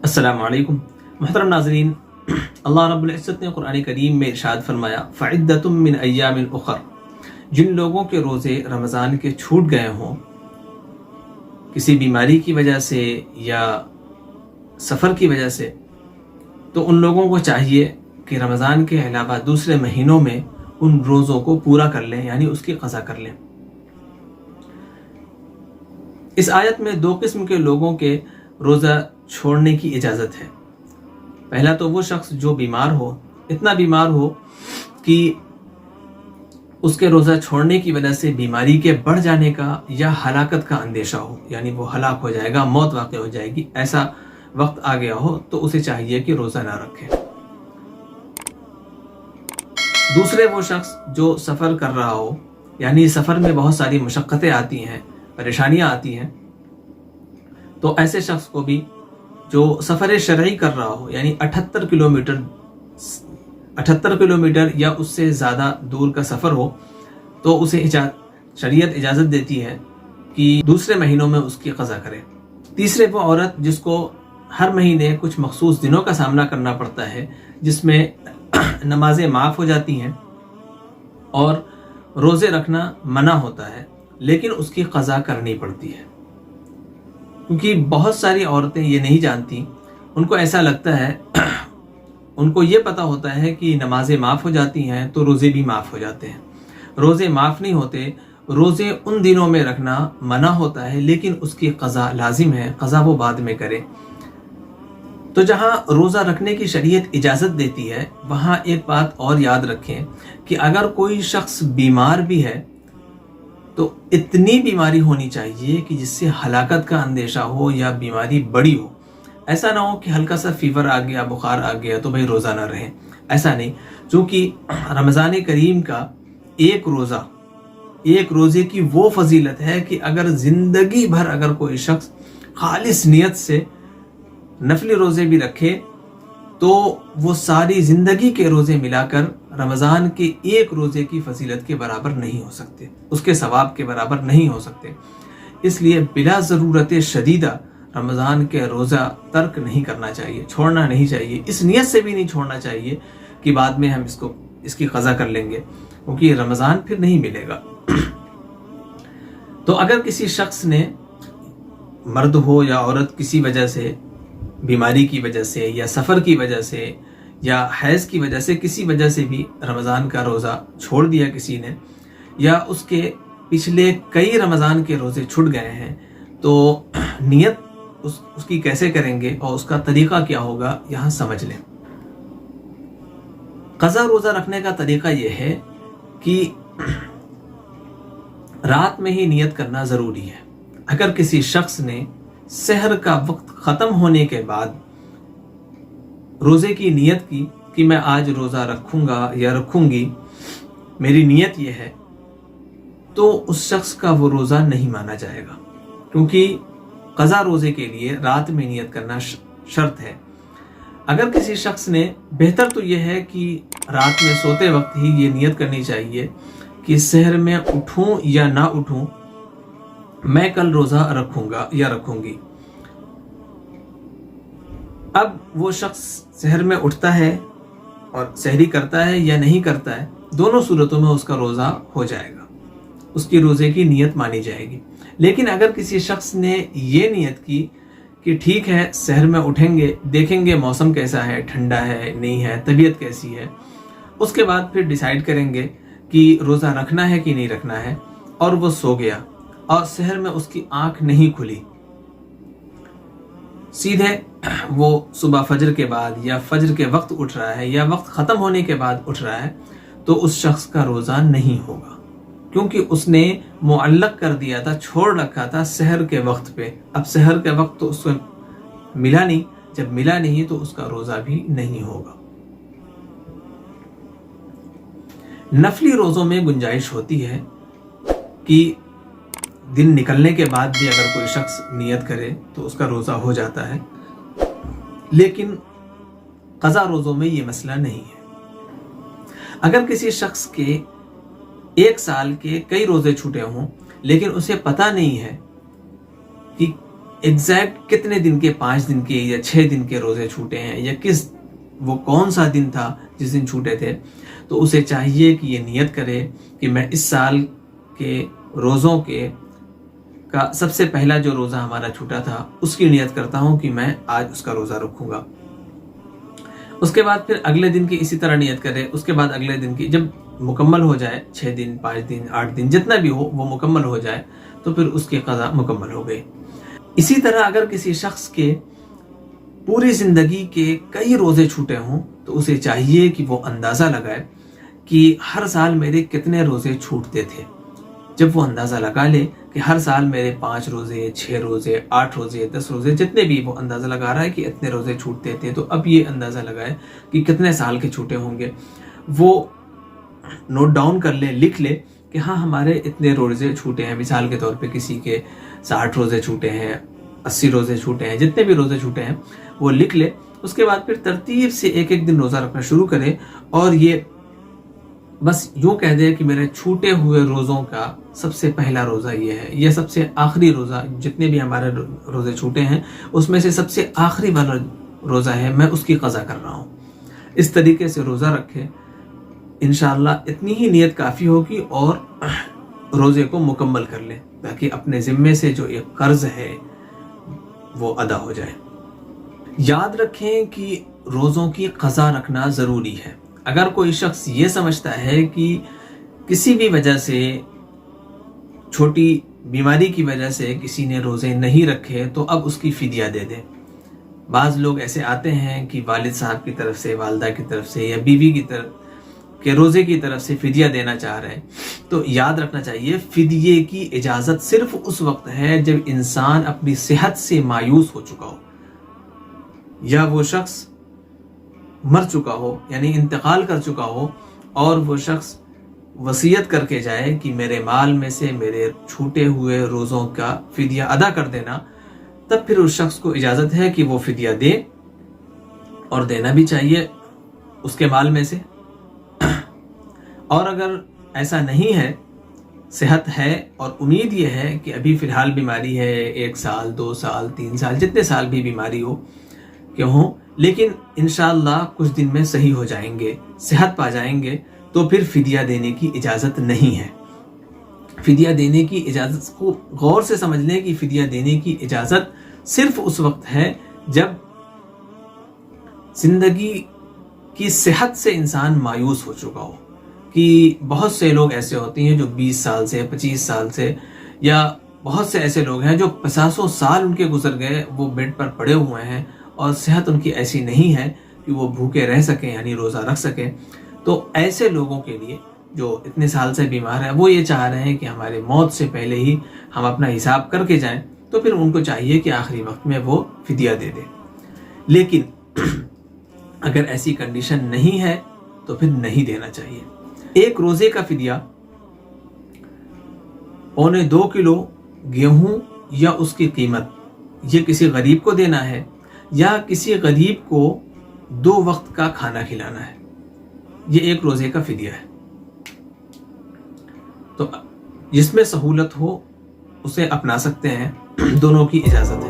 अस्सलामु अलैकुम मुहतरम नाज़रीन, अल्लाह रब्बुल इज़्ज़त ने कुरान करीम में इरशाद फरमाया फ़अइद्दतुम मिन अय्यामिन उख़र, जिन लोगों के रोज़े रमज़ान के छूट गए हों किसी बीमारी की वजह से या सफ़र की वजह से, तो उन लोगों को चाहिए कि रमज़ान के अलावा दूसरे महीनों में उन रोज़ों को पूरा कर लें, यानी उसकी क़ज़ा कर लें। इस आयत में दो किस्म के लोगों के रोज़ा छोड़ने की इजाज़त है। पहला तो वो शख्स जो बीमार हो, इतना बीमार हो कि उसके रोज़ा छोड़ने की वजह से बीमारी के बढ़ जाने का या हलाकत का अंदेशा हो, यानी वो हलाक हो जाएगा, मौत वाक़ हो जाएगी, ऐसा वक्त आ गया हो, तो उसे चाहिए कि रोज़ा ना रखे। दूसरे वो शख्स जो सफ़र कर रहा हो, यानी सफ़र में बहुत सारी मशक्क़तें आती हैं, परेशानियाँ आती हैं, तो ऐसे शख्स को भी जो सफ़र शरई कर रहा हो, यानी 78 किलोमीटर या उससे ज़्यादा दूर का सफ़र हो, तो उसे शरीयत इजाज़त देती है कि दूसरे महीनों में उसकी क़ज़ा करे। तीसरे वो औरत जिसको हर महीने कुछ मखसूस दिनों का सामना करना पड़ता है, जिसमें नमाजें माफ़ हो जाती हैं और रोज़े रखना मना होता है, लेकिन उसकी क़ज़ा करनी पड़ती है। क्योंकि बहुत सारी औरतें ये नहीं जानती, उनको ऐसा लगता है उनको ये पता होता है कि नमाजें माफ़ हो जाती हैं तो रोज़े भी माफ़ हो जाते हैं। रोज़े माफ़ नहीं होते, रोज़े उन दिनों में रखना मना होता है, लेकिन उसकी क़ज़ा लाजिम है, क़ज़ा वो बाद में करे। तो जहाँ रोज़ा रखने की शरीयत इजाज़त देती है, वहाँ एक बात और याद रखें कि अगर कोई शख्स बीमार भी है तो इतनी बीमारी होनी चाहिए कि जिससे हलाकत का अंदेशा हो या बीमारी बड़ी हो। ऐसा ना हो कि हल्का सा फीवर आ गया, बुखार आ गया तो भाई रोज़ा ना रहे, ऐसा नहीं। क्योंकि रमज़ान करीम का एक रोज़े की वो फजीलत है कि अगर ज़िंदगी भर अगर कोई शख्स खालिस नियत से नफली रोज़े भी रखे, तो वो सारी ज़िंदगी के रोज़े मिलाकर रमज़ान के एक रोज़े की फजीलत के बराबर नहीं हो सकते, उसके सवाब के बराबर नहीं हो सकते। इसलिए बिला ज़रूरत शदीदा रमज़ान के रोज़ा तर्क नहीं करना चाहिए, छोड़ना नहीं चाहिए। इस नियत से भी नहीं छोड़ना चाहिए कि बाद में हम इसकी क़ज़ा कर लेंगे, क्योंकि रमज़ान फिर नहीं मिलेगा। तो अगर किसी शख्स ने, मर्द हो या औरत, किसी वजह से, बीमारी की वजह से या सफ़र की वजह से या हैज़ की वजह से, किसी वजह से भी रमज़ान का रोज़ा छोड़ दिया किसी ने, या उसके पिछले कई रमज़ान के रोज़े छूट गए हैं, तो नियत उसकी कैसे करेंगे और उसका तरीक़ा क्या होगा, यहाँ समझ लें। क़ज़ा रोज़ा रखने का तरीक़ा यह है कि रात में ही नियत करना ज़रूरी है। अगर किसी शख्स ने सहर का वक्त ख़त्म होने के बाद रोज़े की नियत की कि मैं आज रोज़ा रखूँगा या रखूँगी, मेरी नियत यह है, तो उस शख्स का वो रोज़ा नहीं माना जाएगा। क्योंकि क़ज़ा रोज़े के लिए रात में नियत करना शर्त है। अगर किसी शख्स ने, बेहतर तो यह है कि रात में सोते वक्त ही ये नियत करनी चाहिए कि सहर में उठूँ या ना उठूँ, मैं कल रोज़ा रखूँगा या रखूँगी। अब वो शख्स सहर में उठता है और सहरी करता है या नहीं करता है, दोनों सूरतों में उसका रोज़ा हो जाएगा, उसकी रोज़े की नियत मानी जाएगी। लेकिन अगर किसी शख्स ने ये नियत की कि ठीक है, सहर में उठेंगे, देखेंगे मौसम कैसा है, ठंडा है नहीं है, तबीयत कैसी है, उसके बाद फिर डिसाइड करेंगे कि रोज़ा रखना है कि नहीं रखना है, और वो सो गया और सहर में उसकी आँख नहीं खुली, सीधे वो सुबह फजर के बाद या फजर के वक्त उठ रहा है या वक्त ख़त्म होने के बाद उठ रहा है, तो उस शख्स का रोज़ा नहीं होगा, क्योंकि उसने मुअल्लक कर दिया था, छोड़ रखा था सहर के वक्त पे। अब सहर के वक्त तो उसको मिला नहीं, जब मिला नहीं तो उसका रोज़ा भी नहीं होगा। नफली रोज़ों में गुंजाइश होती है कि दिन निकलने के बाद भी अगर कोई शख्स नियत करे तो उसका रोज़ा हो जाता है, लेकिन क़ज़ा रोज़ों में ये मसला नहीं है। अगर किसी शख्स के एक साल के कई रोज़े छूटे हों, लेकिन उसे पता नहीं है कि एग्जैक्ट कितने दिन के, 5 दिन के या 6 दिन के रोज़े छूटे हैं, या वो कौन सा दिन था जिस दिन छूटे थे, तो उसे चाहिए कि ये नियत करे कि मैं इस साल के रोज़ों का सबसे पहला जो रोज़ा हमारा छूटा था उसकी नियत करता हूँ कि मैं आज उसका रोज़ा रखूँगा। उसके बाद फिर अगले दिन की इसी तरह नियत करे। उसके बाद अगले दिन की जब मुकम्मल हो जाए, 6 दिन, 5 दिन, 8 दिन, जितना भी हो वो मुकम्मल हो जाए, तो फिर उसकी क़ज़ा मुकम्मल हो गई। इसी तरह अगर किसी शख्स के पूरी ज़िंदगी के कई रोज़े छूटे हों तो उसे चाहिए कि वो अंदाज़ा लगाए कि हर साल मेरे कितने रोज़े छूटते थे। जब वो अंदाज़ा लगा ले कि हर साल मेरे 5 रोज़े, 6 रोज़े, 8 रोज़े, 10 रोज़े, जितने भी वो अंदाज़ा लगा रहा है कि इतने रोज़े छूटते थे, तो अब ये अंदाज़ा लगाए कि कितने साल के छूटे होंगे। वो नोट डाउन कर ले, लिख ले कि हाँ हमारे इतने रोज़े छूटे हैं। मिसाल के तौर पे किसी के 60 रोज़े छूटे हैं, 80 रोज़े छूटे हैं, जितने भी रोज़े छूटे हैं वो लिख ले। उसके बाद फिर तरतीब से एक एक दिन रोज़ा रखना शुरू करे और ये बस यूँ कह दे कि मेरे छूटे हुए रोज़ों का सबसे पहला रोज़ा ये है, यह सबसे आखिरी रोज़ा, जितने भी हमारे रोज़े छूटे हैं उसमें से सबसे आखिरी वाला रोज़ा है, मैं उसकी क़ज़ा कर रहा हूँ। इस तरीके से रोज़ा रखे, इंशाअल्लाह इतनी ही नियत काफ़ी होगी और रोज़े को मुकम्मल कर ले, ताकि अपने ज़िम्मे से जो एक कर्ज़ है वो अदा हो जाए। याद रखें कि रोज़ों की क़ज़ा रखना ज़रूरी है। अगर कोई शख्स ये समझता है कि किसी भी वजह से, छोटी बीमारी की वजह से किसी ने रोज़े नहीं रखे, तो अब उसकी फ़िदिया दे दे। बाज़ लोग ऐसे आते हैं कि वालिद साहब की तरफ से, वालदा की तरफ से या बीवी की तरफ के रोज़े की तरफ से फ़िदिया देना चाह रहे हैं। तो याद रखना चाहिए फ़िदिये की इजाज़त सिर्फ़ उस वक्त है जब इंसान अपनी सेहत से मायूस हो चुका हो या वो शख्स मर चुका हो, यानी इंतकाल कर चुका हो, और वो शख्स वसीयत करके जाए कि मेरे माल में से मेरे छूटे हुए रोज़ों का फ़िदिया अदा कर देना। तब फिर उस शख्स को इजाज़त है कि वो फ़िदिया दे, और देना भी चाहिए उसके माल में से। और अगर ऐसा नहीं है, सेहत है और उम्मीद ये है कि अभी फ़िलहाल बीमारी है, 1 साल, 2 साल, 3 साल, जितने साल भी बीमारी हो क्यों हो, लेकिन इंशाअल्लाह कुछ दिन में सही हो जाएंगे, सेहत पा जाएंगे, तो फिर फ़िदिया देने की इजाज़त नहीं है। फ़िदिया देने की इजाज़त को गौर से समझ लें कि फ़िदिया देने की इजाज़त सिर्फ उस वक्त है जब ज़िंदगी की सेहत से इंसान मायूस हो चुका हो। कि बहुत से लोग ऐसे होते हैं जो 20 साल से, 25 साल से, या बहुत से ऐसे लोग हैं जो 50 साल उनके गुजर गए, वो बेड पर पड़े हुए हैं और सेहत उनकी ऐसी नहीं है कि वो भूखे रह सकें, यानी रोज़ा रख सकें। तो ऐसे लोगों के लिए जो इतने साल से बीमार हैं, वो ये चाह रहे हैं कि हमारे मौत से पहले ही हम अपना हिसाब करके जाएं, तो फिर उनको चाहिए कि आखिरी वक्त में वो फ़िदिया दे दें। लेकिन अगर ऐसी कंडीशन नहीं है तो फिर नहीं देना चाहिए। एक रोज़े का फ़िदिया 1.25 किलो गेहूं या उसकी कीमत, ये किसी गरीब को देना है या किसी गरीब को 2 वक्त का खाना खिलाना है, ये एक रोज़े का फ़िदिया है। तो जिसमें सहूलत हो उसे अपना सकते हैं, दोनों की इजाज़त है।